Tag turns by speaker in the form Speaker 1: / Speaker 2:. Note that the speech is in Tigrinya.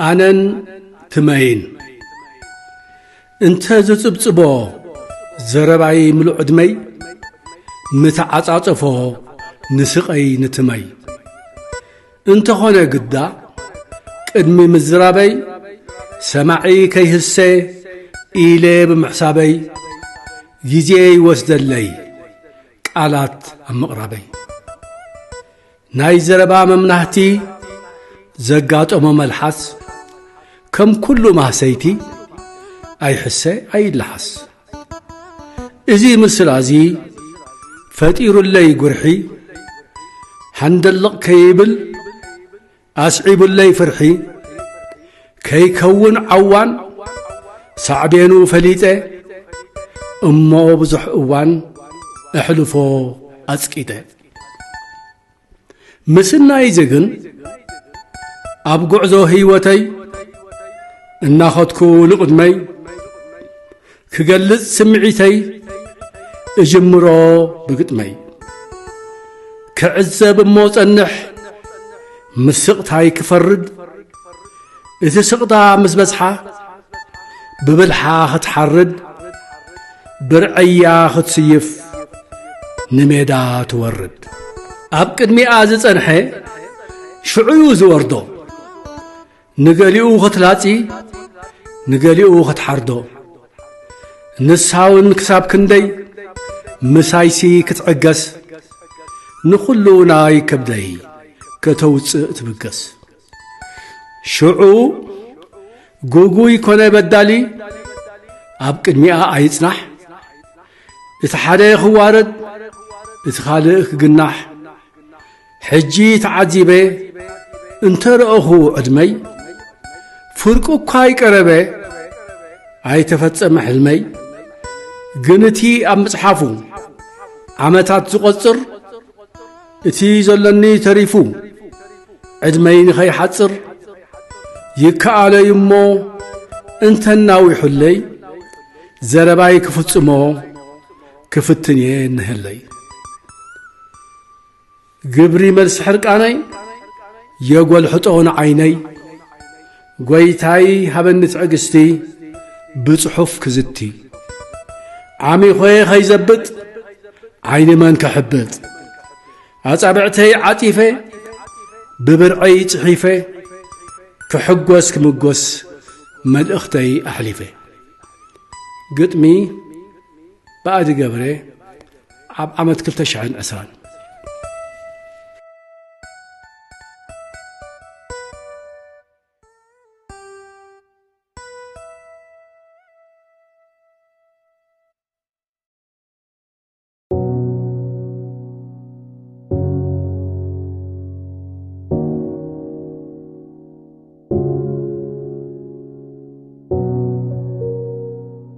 Speaker 1: ኣነን ትመይን እንተ ዝጽብጽቦ ዘረባይ ምሉዕ ዕድመይ ምትዓጻጽፎ ንስቀይ ንትመይ እንተኾነ ግዳ ቅድሚ ምዝራበይ ሰማዒ ከይህሰ ኢለ ብምሕሳበይ ጊዜ ይወስደለይ ቃላት ኣብ ምቕራበይ ናይ ዘረባ መምናህቲ ዘጋጠሞ መልሓስ ከም ኩሉ ማሰይቲ ኣይሕሰ ኣይልሓስ እዚ ምስላዚ ፈጢሩለይ ጉርሒ ሓንደልቕ ከይብል ኣስዒቡለይ ፍርሒ ከይከውን ዓዋን ሳዕቤኑ ፈሊጠ እሞ ብዙሕ እዋን ኣሕልፎ ኣጽቂጠ ምስናይ ዝግን ኣብ ጉዕዞ ህይወተይ እናኸትኩ ንቕድመይ ክገልጽ ስምዒተይ እጅምሮ ብግጥመይ ክዕዘብ እሞ ጸንሕ ምስቕታይ ክፈርድ እቲ ስቕታ ምስ በጽሓ ብብልሓ ክትሓርድ ብርዐያ ክትስይፍ ንሜዳ ትወርድ ኣብ ቅድሚኣ ዝጸንሐ ሽዑዩ ዝወርዶ ንገሊኡ ክትላጺ ንገሊኡ ክትሓርዶ ንሳውን ክሳብ ክንደይ ምሳይሲ ክትዕገስ ንኹሉ ናይ ከብደይ ከተውፅእ ትብገስ ሽዑ ጉጉይ ኮነ በዳሊ ኣብ ቅድሚኣ ኣይጽናሕ እቲ ሓደ ክዋረድ እቲ ካልእ ክግናሕ ሕጂ ተዓዚበ እንተረአኹ ዕድመይ ፍርቁ እኳ ይቀረበ ኣይተፈጸመ ሕልመይ ግን እቲ ኣብ መጽሓፉ ዓመታት ዝቖጽር እቲ ዘለኒ ተሪፉ ዕድመይ ንኸይሓጽር ይከኣለይ እሞ እንተናዊሑለይ ዘረባይ ክፍጽሞ ክፍትንየ ንህለይ ግብሪ መልሲ ሕርቃነይ የጐልሕጦ ንዓይነይ ጐይታይ ሃበኒ ትዕግስቲ ብጽሑፍ ክዝቲ ዓሚኾየ ኸይዘብጥ ዓይኒ መን ከሕብጥ ኣጻብዕተይ ዓጢፈ ብብርዐይ ጽሒፈ ክሕጐስ ክምጐስ መልእኽተይ ኣሕሊፈ ግጥሚ ባእዲ ገብረ ኣብ ዓመት 2020